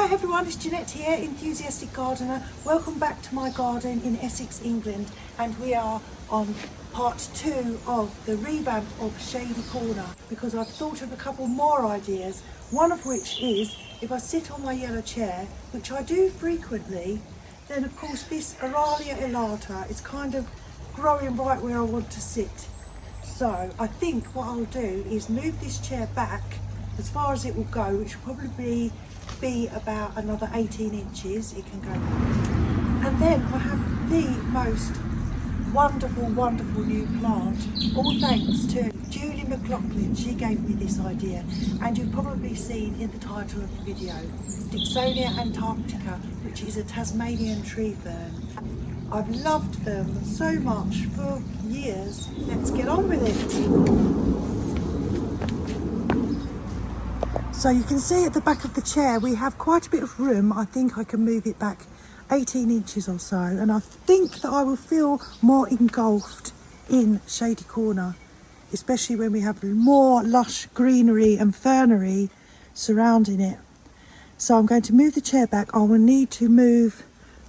Hi everyone, it's Jeanette here, enthusiastic gardener. Welcome back to my garden in Essex, England, and we are on part 2 of the revamp of Shady Corner because I've thought of a couple more ideas, one of which is if I sit on my yellow chair, which I do frequently, then of course this Aralia elata is kind of growing right where I want to sit. So I think what I'll do is move this chair back as far as it will go, which will probably be about another 18 inches it can go. And then I have the most wonderful new plant, all thanks to Julie McLaughlin. She gave me this idea, and you've probably seen in the title of the video, Dicksonia Antarctica, which is a Tasmanian tree fern. I've loved them so much for years. Let's get on with it. So you can see at the back of the chair we have quite a bit of room. I think I can move it back 18 inches or so, and I think that I will feel more engulfed in Shady Corner, especially when we have more lush greenery and fernery surrounding it. So I'm going to move the chair back. I will need to move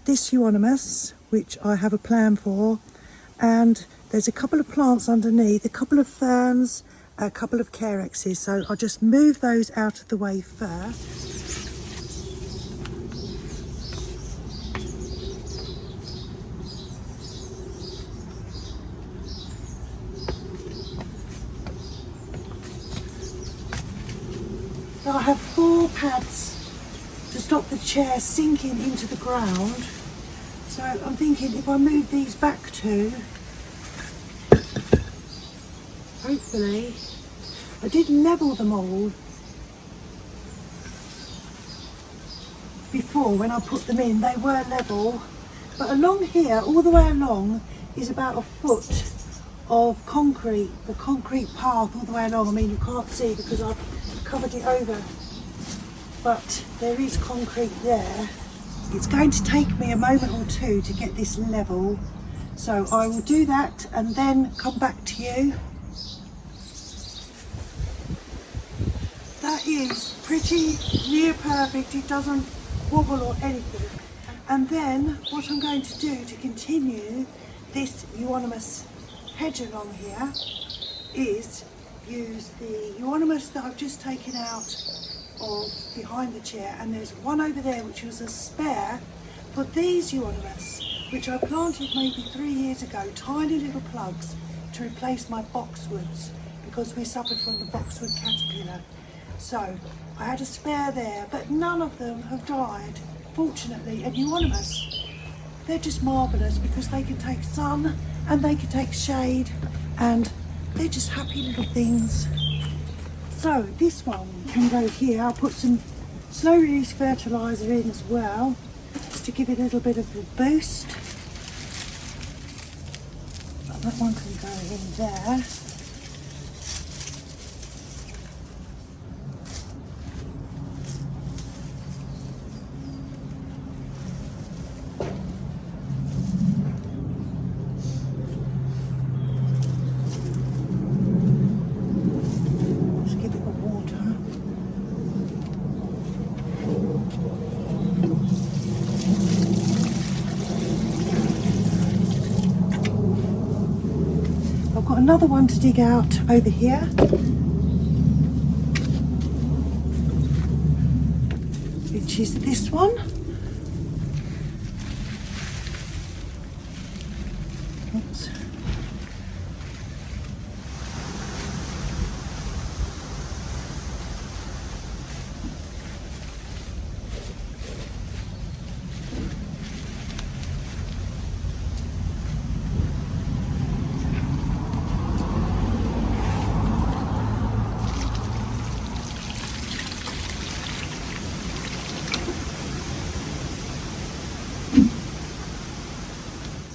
this euonymus, which I have a plan for, and there's a couple of plants underneath, a couple of ferns, a couple of carexes, so I'll just move those out of the way first. So I have 4 pads to stop the chair sinking into the ground. So I'm thinking if I move these back 2, hopefully, I did level them all before when I put them in, they were level, but along here, all the way along, is about a foot of concrete, the concrete path all the way along. I mean, you can't see because I've covered it over, but there is concrete there. It's going to take me a moment or two to get this level, so I will do that and then come back to you. That is pretty near perfect, it doesn't wobble or anything. And then what I'm going to do to continue this euonymus hedge along here is use the euonymus that I've just taken out of behind the chair, and there's one over there which was a spare for these euonymus, which I planted maybe 3 years ago, tiny little plugs to replace my boxwoods because we suffered from the boxwood caterpillar. So I had a spare there, but none of them have died, fortunately. And euonymus, they're just marvellous because they can take sun and they can take shade, and they're just happy little things. So this one can go here. I'll put some slow release fertiliser in as well, just to give it a little bit of a boost. That one can go in there. Got another one to dig out over here, which is this one. Oops.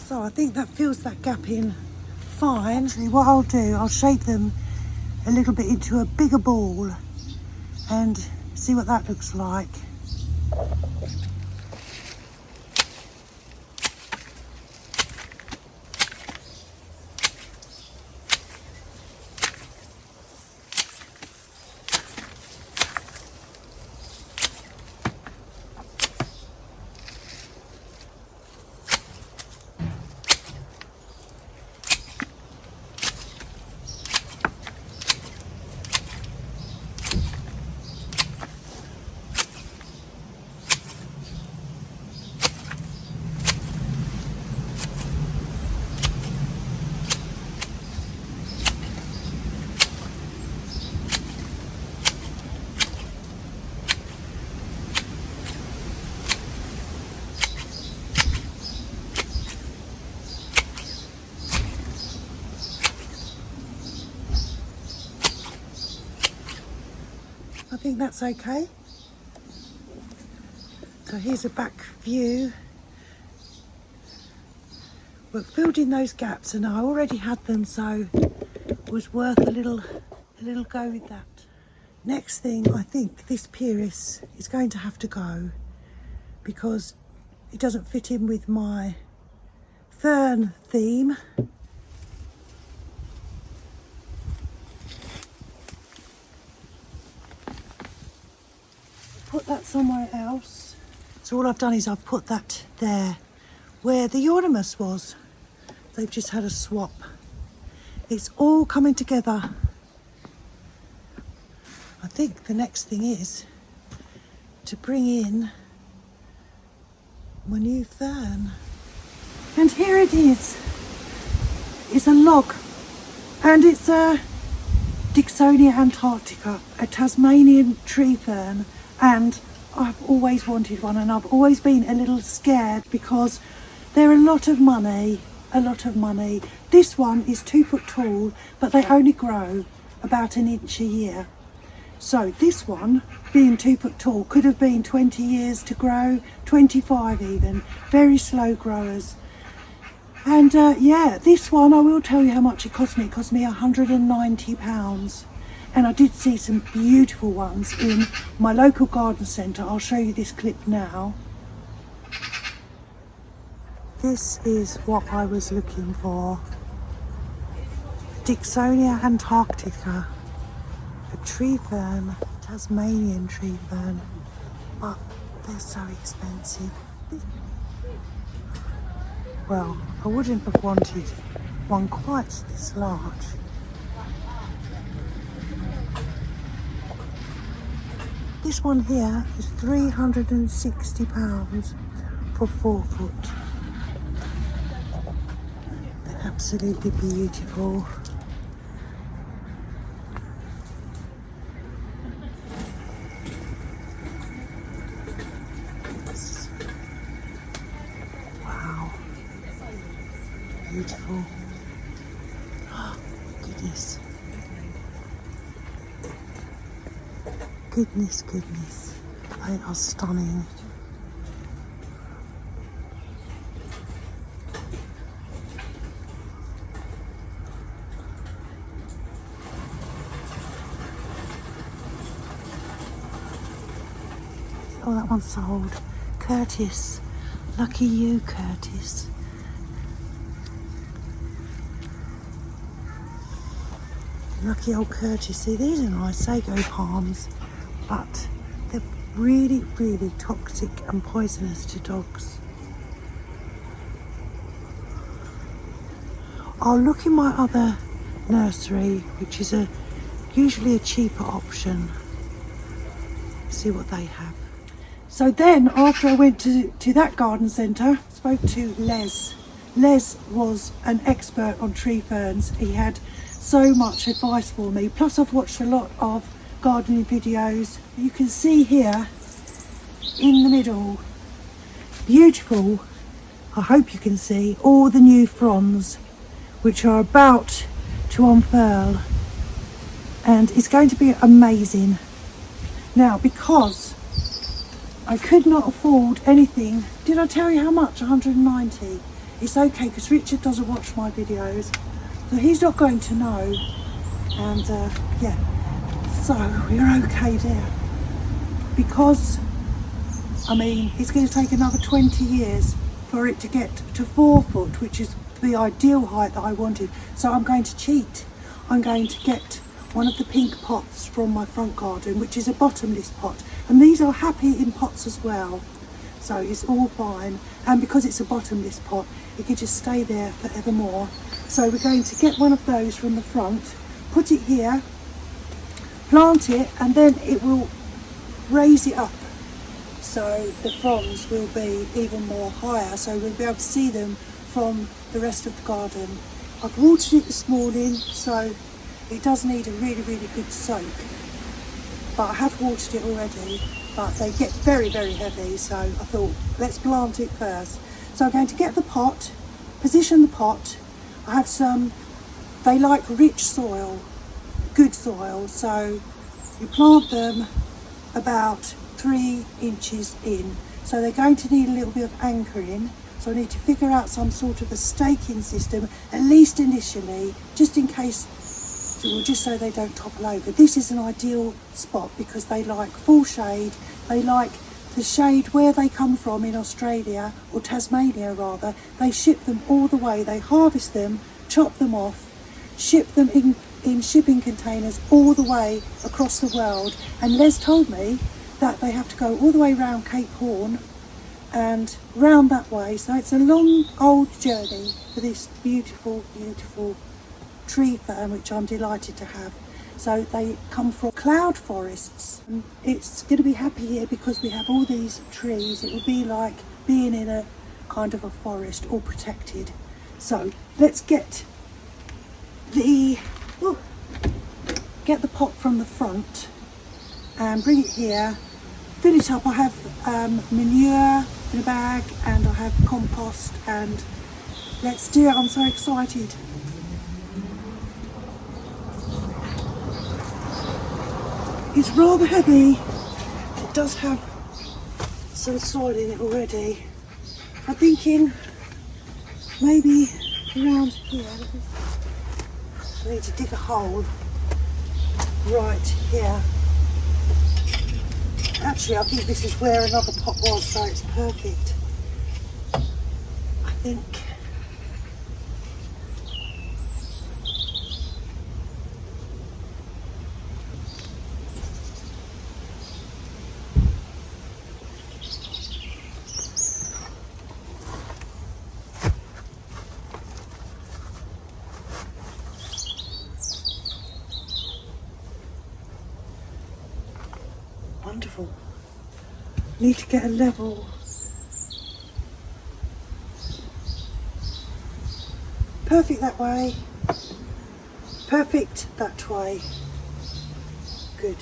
So I think that fills that gap in fine. Actually, what I'll do, I'll shape them a little bit into a bigger ball and see what that looks like. think that's okay. So here's a back view. We're filled in those gaps, and I already had them, so it was worth a little go with that. Next thing, I think this Pieris is going to have to go because it doesn't fit in with my fern theme. Put that somewhere else. So all I've done is I've put that there where the Euonymus was. They've just had a swap. It's all coming together. I think the next thing is to bring in my new fern. And here it is. It's a log, and it's a Dicksonia Antarctica, a Tasmanian tree fern, and I've always wanted one, and I've always been a little scared because they're a lot of money. This one is 2 foot tall, but they only grow about an inch a year. So this one, being 2 foot tall, could have been 20 years to grow, 25 even. Very slow growers. And yeah, this one, I will tell you how much it cost me. It cost me £190. And I did see some beautiful ones in my local garden centre. I'll show you this clip now. This is what I was looking for. Dicksonia Antarctica, a tree fern, Tasmanian tree fern, but they're so expensive. Well, I wouldn't have wanted one quite this large. This one here is £360 for 4 foot. They're absolutely beautiful. Wow. Beautiful. Oh, goodness. Goodness. They are stunning. Oh, that one's sold. Curtis. Lucky you, Curtis. Lucky old Curtis. See, these are nice sago palms, but they're really toxic and poisonous to dogs. I'll look in my other nursery, which is usually a cheaper option. See what they have. So then, after I went to that garden centre, spoke to Les. Les was an expert on tree ferns. He had so much advice for me. Plus, I've watched a lot of gardening videos. You can see here in the middle, beautiful. I hope you can see all the new fronds which are about to unfurl, and it's going to be amazing. Now, because I could not afford anything, did I tell you how much? 190. It's okay because Richard doesn't watch my videos, so he's not going to know. And yeah, so we're okay there. Because, I mean, it's going to take another 20 years for it to get to 4 foot, which is the ideal height that I wanted. So I'm going to cheat. I'm going to get one of the pink pots from my front garden, which is a bottomless pot. And these are happy in pots as well. So it's all fine. And because it's a bottomless pot, it can just stay there forevermore. So we're going to get one of those from the front, put it here, plant it, and then it will raise it up. So the fronds will be even more higher. So we'll be able to see them from the rest of the garden. I've watered it this morning, so it does need a really good soak. But I have watered it already, but they get very heavy, so I thought, let's plant it first. So I'm going to get the pot, position the pot. I have some, they like rich soil, good soil, so you plant them about 3 inches in. So they're going to need a little bit of anchoring. So I need to figure out some sort of a staking system, at least initially, just in case, or just so they don't topple over. This is an ideal spot because they like full shade. They like the shade where they come from in Australia, or Tasmania rather. They ship them all the way. They harvest them, chop them off, ship them in shipping containers all the way across the world. And Les told me that they have to go all the way around Cape Horn and round that way. So it's a long old journey for this beautiful, beautiful tree fern, which I'm delighted to have. So they come from cloud forests. It's going to be happy here because we have all these trees. It will be like being in a kind of a forest, all protected. So let's get the pot from the front and bring it here, fill it up. I have manure in a bag and I have compost, and let's do it. I'm so excited. It's rather heavy. It does have some soil in it already. I'm thinking maybe around here. I need to dig a hole right here. Actually, I think this is where another pot was, so it's perfect. I think. Wonderful. Need to get a level. Perfect that way. Perfect that way. Good.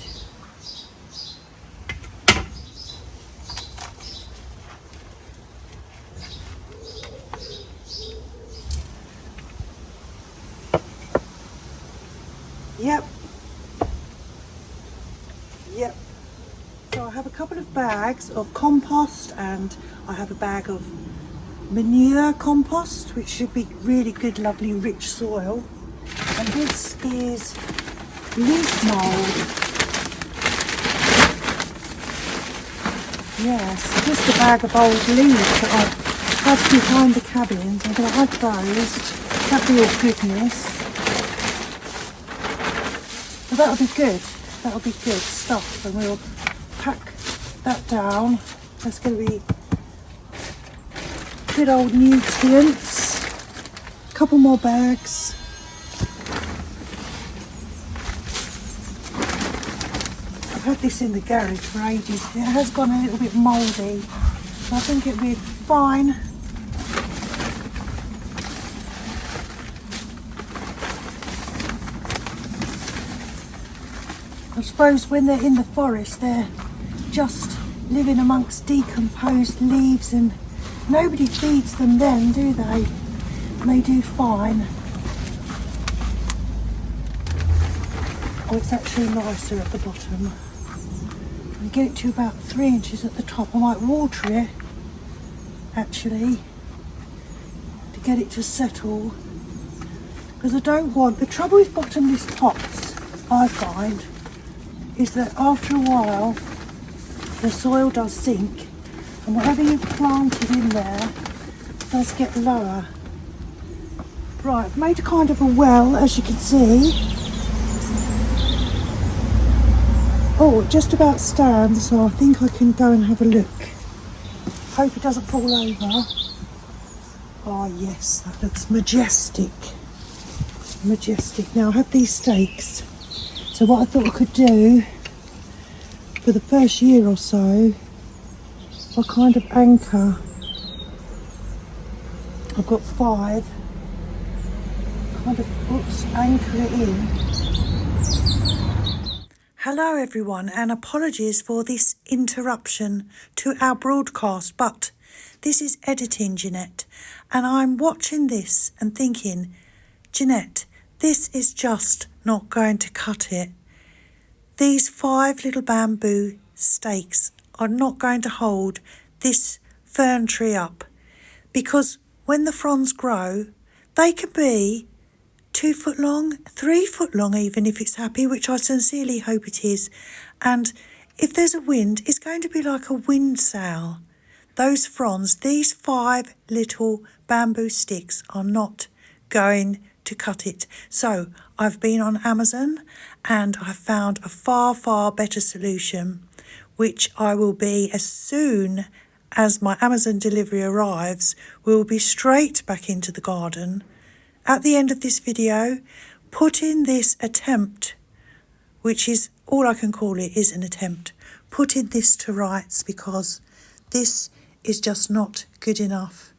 Yep. Yep. So I have a couple of bags of compost and I have a bag of manure compost, which should be really good, lovely, rich soil. And this is leaf mould. Yes, just a bag of old leaves that I had behind the cabins. I'm going to add those. That'll be all goodness. Well, that'll be good. That'll be good stuff, and we'll pack that down. That's going to be good old nutrients. A couple more bags. I've had this in the garage for ages. It has gone a little bit mouldy, so I think it'll be fine. I suppose when they're in the forest, they're just living amongst decomposed leaves and nobody feeds them then, do they? And they do fine. Oh, it's actually nicer at the bottom. I get it to about 3 inches at the top. I might water it, actually, to get it to settle. Because I don't want... The trouble with bottomless pots, I find, is that after a while the soil does sink and whatever you've planted in there does get lower. Right, I've made a kind of a well, as you can see. Oh, it just about stands, so I think I can go and have a look. Hope it doesn't fall over. Oh yes, that looks majestic. Majestic. Now I have these stakes. So what I thought I could do for the first year or so, I'll kind of anchor. I've got 5. Kind of, anchor it in. Hello everyone, and apologies for this interruption to our broadcast, but this is editing, Jeanette, and I'm watching this and thinking, Jeanette, this is just not going to cut it. These 5 little bamboo stakes are not going to hold this fern tree up, because when the fronds grow, they can be 2 foot long, 3 foot long even if it's happy, which I sincerely hope it is. And if there's a wind, it's going to be like a wind sail. Those fronds, these 5 little bamboo sticks are not going to cut it. So I've been on Amazon and I've found a far, far better solution, which I will be, as soon as my Amazon delivery arrives, we'll be straight back into the garden. At the end of this video, putting this attempt, which is all I can call it, is an attempt, putting this to rights, because this is just not good enough.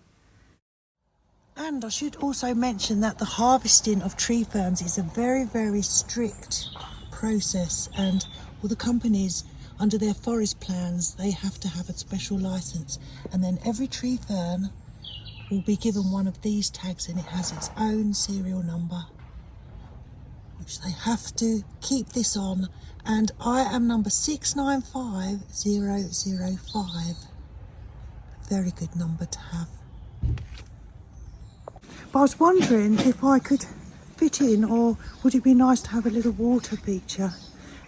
And I should also mention that the harvesting of tree ferns is a very, very strict process, and all the companies, under their forest plans, they have to have a special license, and then every tree fern will be given one of these tags, and it has its own serial number, which they have to keep this on, and I am number 695005. Very good number to have. But I was wondering if I could fit in, or would it be nice to have a little water feature,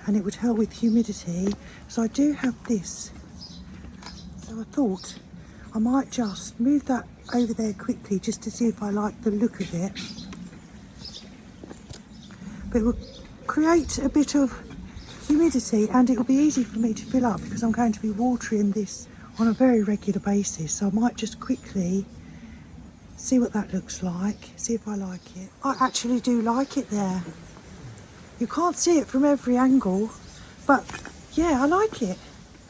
and it would help with humidity. So I do have this, so I thought I might just move that over there quickly just to see if I like the look of it. But it will create a bit of humidity, and it will be easy for me to fill up because I'm going to be watering this on a very regular basis. So I might just quickly see what that looks like, see if I like it. I actually do like it there. You can't see it from every angle, but yeah, I like it.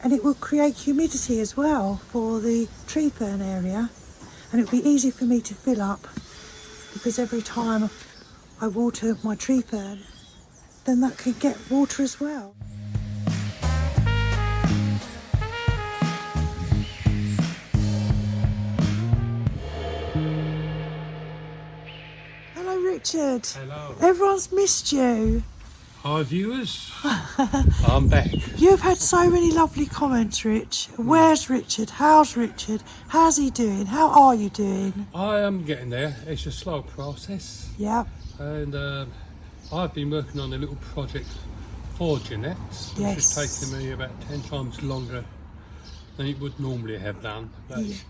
And it will create humidity as well for the tree fern area, and it'll be easy for me to fill up, because every time I water my tree fern, then that can get water as well. Hello Richard. Hello. Everyone's missed you. Hi viewers, I'm back. You've had so many lovely comments, Rich. Where's Richard? How's Richard? How's he doing? How are you doing? I am getting there. It's a slow process. Yeah. And I've been working on a little project for Jeanette, which has taken me about 10 times longer than it would normally have done. But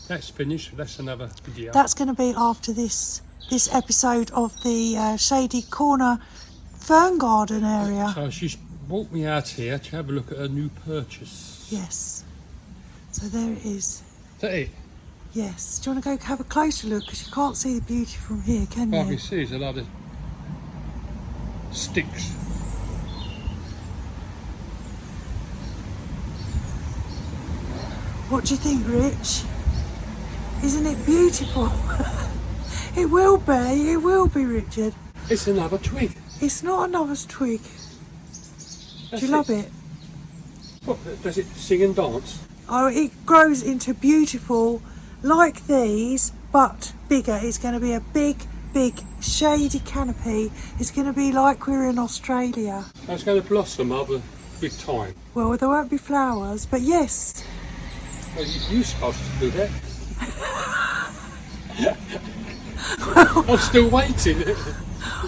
that's finished. That's another video. That's going to be after this episode of the Shady Corner fern garden area. So she's brought me out here to have a look at her new purchase. Yes. So there it is. Is that it? Yes. Do you want to go have a closer look? Because you can't see the beauty from here, can you? All I can see is a lot of sticks. What do you think, Rich? Isn't it beautiful? It will be, Richard. It's another twig. It's not another twig. That's Do you love it? What, does it sing and dance? Oh, it grows into beautiful, like these, but bigger. It's going to be a big, big shady canopy. It's going to be like we're in Australia. It's going to blossom over with time. Well, there won't be flowers, but yes. Well, you're supposed to do that. I'm still waiting.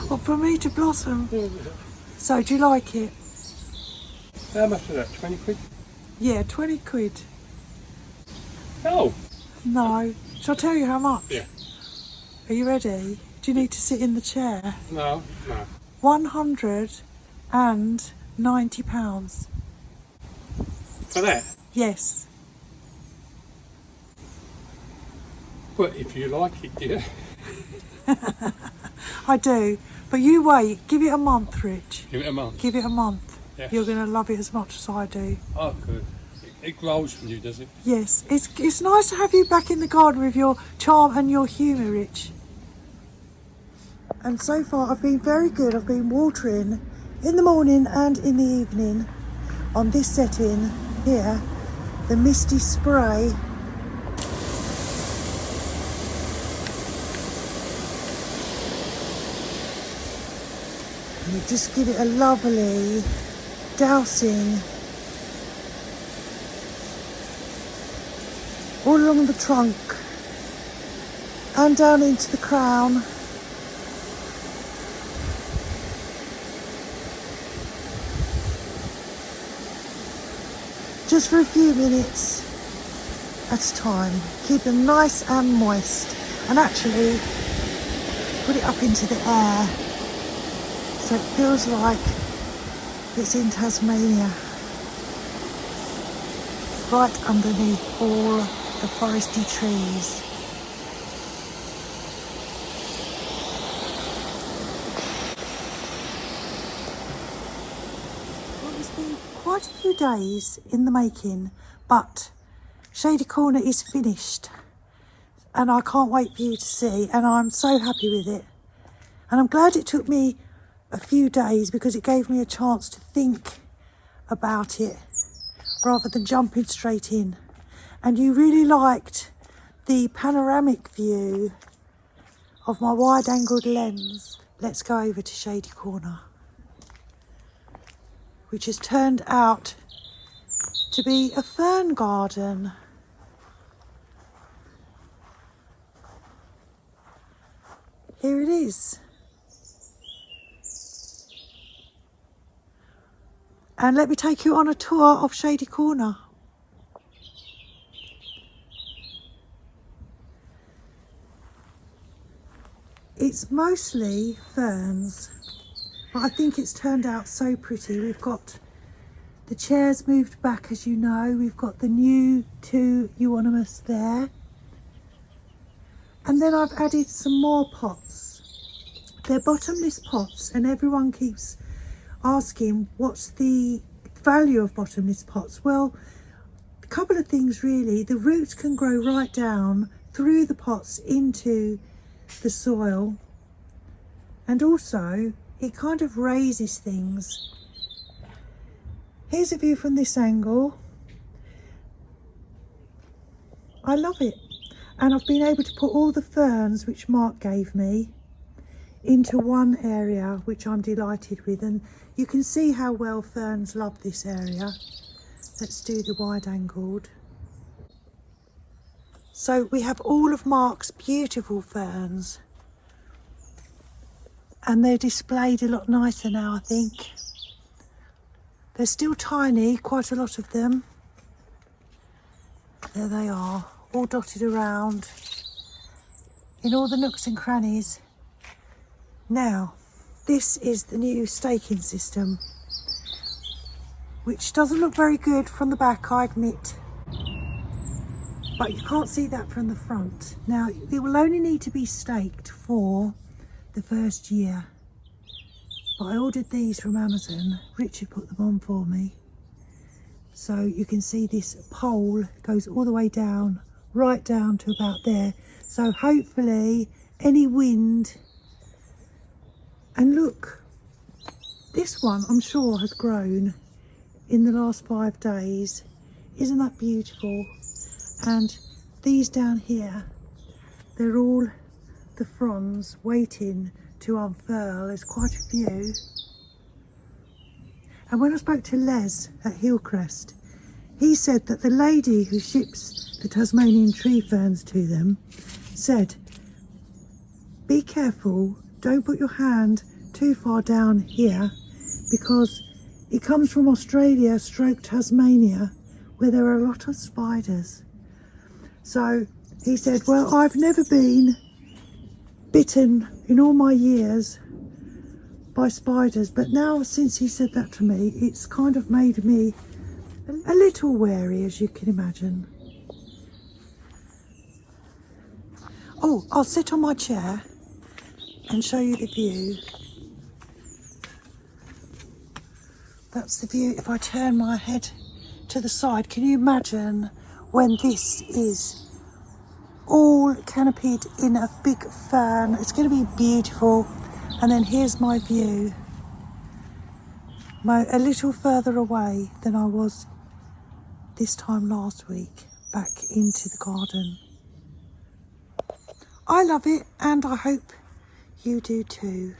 Well, for me to blossom. So, do you like it? How much is that? 20 quid? Yeah, 20 quid. No. No. Shall I tell you how much? Yeah. Are you ready? Do you need to sit in the chair? No. £190. For that? Yes. Well, if you like it, yeah. I do. But you wait. Give it a month, Rich. Give it a month. Give it a month. Yes. You're going to love it as much as I do. Oh, good. It grows from you, does it? Yes. It's nice to have you back in the garden with your charm and your humour, Rich. And so far I've been very good. I've been watering in the morning and in the evening on this setting here, the Misty Spray. And we just give it a lovely dousing all along the trunk and down into the crown. Just for a few minutes at a time. Keep them nice and moist, and actually put it up into the air so it feels like it's in Tasmania, right underneath all the foresty trees. Well, it's been quite a few days in the making, but Shady Corner is finished and I can't wait for you to see, and I'm so happy with it. And I'm glad it took me a few days because it gave me a chance to think about it rather than jumping straight in. And you really liked the panoramic view of my wide-angled lens. Let's go over to Shady Corner, which has turned out to be a fern garden. Here it is. And let me take you on a tour of Shady Corner. It's mostly ferns, but I think it's turned out so pretty. We've got the chairs moved back, as you know. We've got the new 2 euonymus there. And then I've added some more pots. They're bottomless pots, and everyone keeps asking what's the value of bottomless pots. Well, a couple of things really. The roots can grow right down through the pots into the soil, and also it kind of raises things. Here's a view from this angle. I love it. And I've been able to put all the ferns which Mark gave me into one area, which I'm delighted with. And you can see how well ferns love this area. Let's do the wide-angled. So we have all of Mark's beautiful ferns, and they're displayed a lot nicer now, I think. They're still tiny, quite a lot of them. There they are, all dotted around in all the nooks and crannies. Now, this is the new staking system, which doesn't look very good from the back, I admit, but you can't see that from the front. Now, it will only need to be staked for the first year, but I ordered these from Amazon. Richard put them on for me. So you can see this pole goes all the way down, right down to about there. So hopefully any wind, and look, this one I'm sure has grown in the last 5 days. Isn't that beautiful? And these down here, they're all the fronds waiting to unfurl. There's quite a few. And when I spoke to Les at Hillcrest, he said that the lady who ships the Tasmanian Tree Ferns to them said, be careful, don't put your hand too far down here, because it comes from Australia stroke Tasmania, where there are a lot of spiders. So he said, well, I've never been bitten in all my years by spiders, but now since he said that to me, it's kind of made me a little wary, as you can imagine. Oh, I'll sit on my chair and show you the view. That's the view if I turn my head to the side. Can you imagine when this is all canopied in a big fern? It's going to be beautiful. And then here's my view, a little further away than I was this time last week, back into the garden. I love it, and I hope you do too.